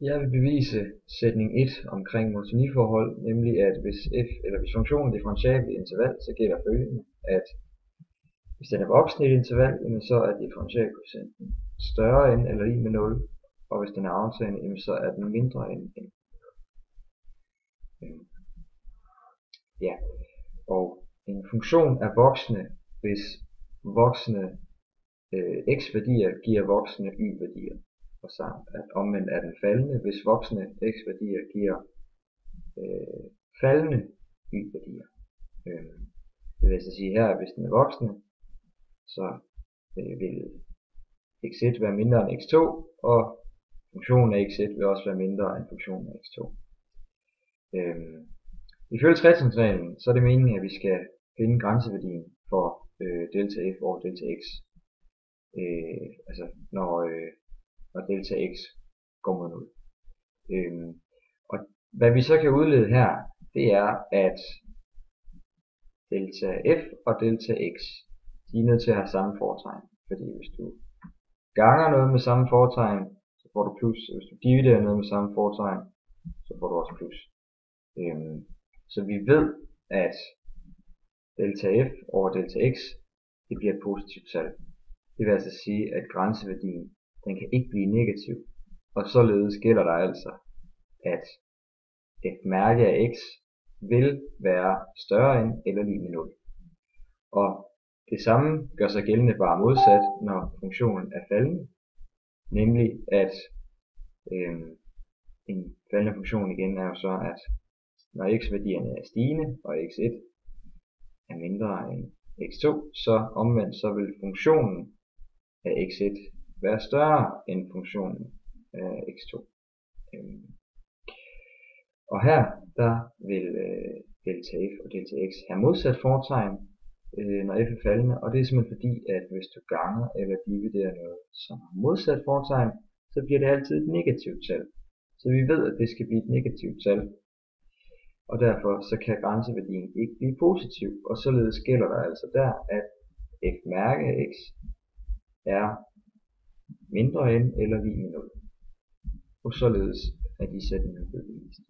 Jeg vil bevise sætning 1 omkring monotoniforhold, nemlig at hvis funktionen er differentiabel i et interval, så gælder følgende, at hvis den er voksende i et interval, så er differentialkoefficienten større end eller lig med 0, og hvis den er aftagende, så er den mindre end n. Ja, og en funktion er voksende, hvis voksne x-værdier giver voksne y-værdier. Og så omvendt er den faldende, hvis voksne x-værdier giver faldende y-værdier. Det vil altså sige her, at hvis den er voksende, så vil x1 være mindre end x2, og funktionen af x1 vil også være mindre end funktionen af x2. Ifølge trettrinsreglen, så er det meningen, at vi skal finde grænseværdien for delta f over delta x. Altså når delta x går mod 0. Og hvad vi så kan udlede her, det er, at delta f og delta x, de er nødt til at have samme fortegn. Fordi hvis du ganger noget med samme fortegn, så får du plus. Hvis du dividerer noget med samme fortegn, så får du også plus. Så vi ved, at delta f over delta x, det bliver et positivt tal. Det vil altså sige, at grænseværdien, den kan ikke blive negativ. Og således gælder der altså, at f mærke af x vil være større end eller lig med 0. Og det samme gør sig gældende bare modsat, når funktionen er faldende. Nemlig at en faldende funktion igen er jo så, at når x-værdierne er stigende, og x1 er mindre end x2, så omvendt så vil funktionen af x1 være større end funktionen af x2. Og her, der vil delta f og delta x have modsat fortegn, når f er faldende, og det er simpelthen fordi, at hvis du ganger eller dividerer noget, som har modsat fortegn, så bliver det altid et negativt tal. Så vi ved, at det skal blive et negativt tal, og derfor så kan grænseværdien ikke blive positiv, og således gælder der altså der, at f mærke af x er mindre end eller lig med 0. Og således er de sætninger bevist.